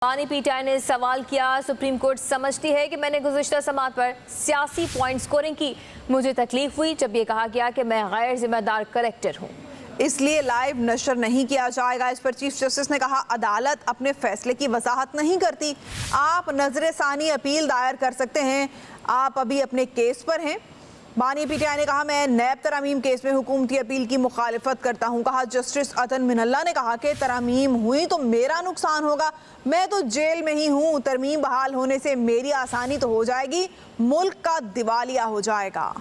बानी पीटीआई ने सवाल किया, सुप्रीम कोर्ट समझती है कि मैंने गुज़िश्ता समात पर सियासी पॉइंट स्कोरिंग की। मुझे तकलीफ हुई जब ये कहा गया कि मैं गैर जिम्मेदार कलेक्टर हूँ, इसलिए लाइव नशर नहीं किया जाएगा। इस पर चीफ जस्टिस ने कहा, अदालत अपने फैसले की वजाहत नहीं करती। आप नजर सानी अपील दायर कर सकते हैं, आप अभी अपने केस पर हैं। बानी पीटीआई ने कहा, मैं नैब तरमीम केस में हुकूमती अपील की मुखालिफत करता हूँ। कहा, जस्टिस अतन मिनल्ला ने कहा कि तरमीम हुई तो मेरा नुकसान होगा, मैं तो जेल में ही हूँ। तरमीम बहाल होने से मेरी आसानी तो हो जाएगी, मुल्क का दिवालिया हो जाएगा।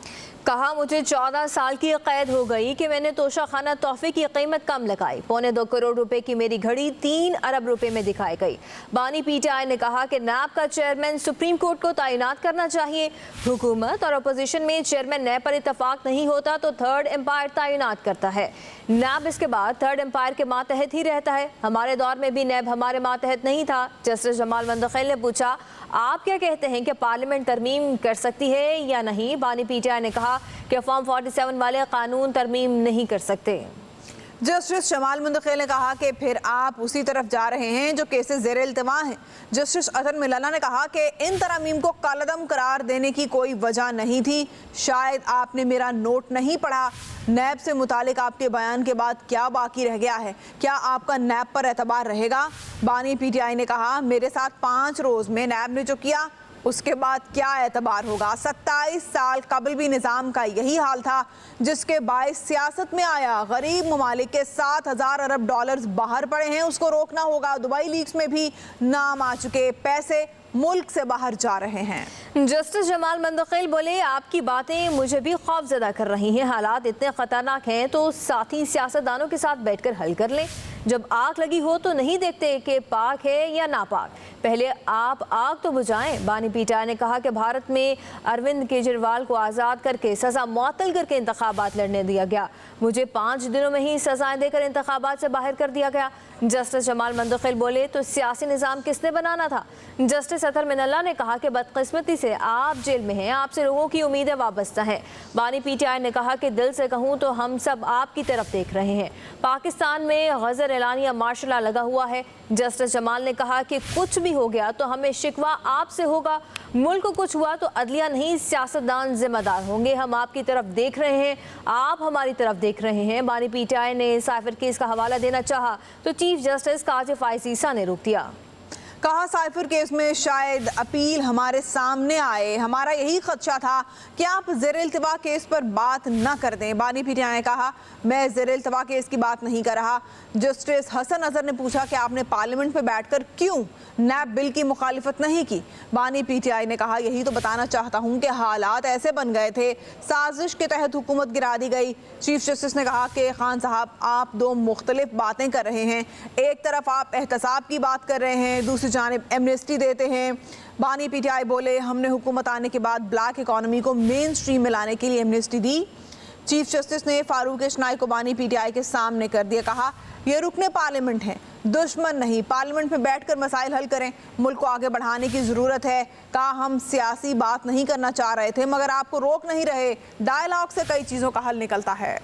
कहा, मुझे 14 साल की कैद हो गई कि मैंने तोशाखाना तोहफे की कीमत कम लगाई। 2.25 करोड़ रुपए की मेरी घड़ी 3 अरब रुपए में दिखाई गई। बानी पीटीआई ने कहा कि नैब का चेयरमैन सुप्रीम कोर्ट को तैनात करना चाहिए। हुकूमत और अपोजिशन में चेयरमैन नैब पर इतफाक नहीं होता तो थर्ड एम्पायर तैनात करता है। नैब इसके बाद थर्ड एम्पायर के मातहत ही रहता है। हमारे दौर में भी नैब हमारे मातहत नहीं था। जस्टिस जमाल मंदखिल ने पूछा, आप क्या कहते हैं कि पार्लियामेंट तरमीम कर सकती है या नहीं? बानी पीटीआई ने कहा कि फॉर्म 47 वाले कानून तरमीम नहीं कर सकते। जस्टिस जमाल मंदखिल ने कहा कि फिर आप उसी तरफ जा रहे हैं जो केसेस ज़ेर इल्तिमा हैं। जस्टिस अतन मिनल्ला ने कहा कि इन तरमीम को कलअदम करार देने की कोई वजह नहीं थी। शायद आपने मेरा नोट नहीं पढ़ा। नैब से मुतालिक आपके बयान के बाद क्या बाकी रह गया है? क्या आपका नैब पर एतबार रहेगा? बानी पीटीआई ने कहा, मेरे साथ 5 रोज़ में नैब ने जो किया उसके बाद क्या एतबार होगा? 27 साल कबल भी निज़ाम का यही हाल था, जिसके बायस सियासत में आया। गरीब ममालिक के 7,000 अरब डॉलर्स बाहर पड़े हैं, उसको रोकना होगा। दुबई लीक्स में भी नाम आ चुके पैसे मुल्क से बाहर जा रहे हैं। जस्टिस जमाल मंदखिल बोले, आपकी बातें मुझे भी खौफजदा कर रही हैं। हालात इतने खतरनाक हैं तो साथी सियासतदानों के साथ बैठकर हल कर लें। जब आग लगी हो तो नहीं देखते कि पाक है या नापाक, पहले आप आग तो बुझाएं। बानी पीटीआई ने कहा कि भारत में अरविंद केजरीवाल को आज़ाद करके सज़ा मुअत्तल करके इंतखाबात लड़ने दिया गया। मुझे 5 दिनों में ही सज़ाएं देकर इंतखाबात से बाहर कर दिया गया। जस्टिस जमाल मंदखिल बोले, तो सियासी निज़ाम किसने बनाना था? जस्टिस अतन मिनल्ला ने कहा कि बदकिस्मती से आप जेल में हैं, आपसे लोगों की उम्मीदें वाबस्ता हैं। बानी पीटीआई ने कहा कि दिल से कहूँ तो हम सब आपकी तरफ देख रहे हैं। पाकिस्तान में गजर एलानिया मार्शल लॉ लगा हुआ है। जस्टिस जमाल ने कहा कि कुछ भी हो गया तो हमें शिकवा आपसे होगा। मुल्क को कुछ हुआ तो अदलिया नहीं, सियासतदान जिम्मेदार होंगे। हम आपकी तरफ देख रहे हैं, आप हमारी तरफ देख रहे हैं। बानी पीटीआई ने साइफर केस का हवाला देना चाहा तो चीफ जस्टिस काजिफ आईसीसा ने रोक दिया। कहा, साइफर केस में शायद अपील हमारे सामने आए, हमारा यही खदशा था कि आप ज़ेर इल्तिवा केस पर बात न कर दें। बानी पीटीआई ने कहा, मैं ज़ेर इल्तिवा केस की बात नहीं कर रहा। जस्टिस हसन अजहर ने पूछा कि आपने पार्लियामेंट में बैठकर क्यों नैब बिल की मुखालिफत नहीं की? बानी पीटीआई ने कहा, यही तो बताना चाहता हूँ कि हालात ऐसे बन गए थे, साजिश के तहत हुकूमत गिरा दी गई। चीफ जस्टिस ने कहा कि खान साहब, आप 2 मुख्तलिफ बातें कर रहे हैं। एक तरफ आप एहतसाब की बात कर रहे हैं, दूसरी जानिब एमनेस्टी देते हैं। बानी पीटीआई बोले, हमने हुकूमत आने के बाद ब्लैक इकॉनमी को मेन स्ट्रीम में लाने के लिए एमनेस्टी दी। चीफ जस्टिस ने फारूक इशनाई को बानी पीटीआई के सामने कर दिया। कहा, ये रुकने पार्लियामेंट हैं, दुश्मन नहीं। पार्लियामेंट में बैठकर मसाइल हल करें, मुल्क को आगे बढ़ाने की ज़रूरत है। कहा, हम सियासी बात नहीं करना चाह रहे थे मगर आपको रोक नहीं रहे। डायलॉग से कई चीज़ों का हल निकलता है।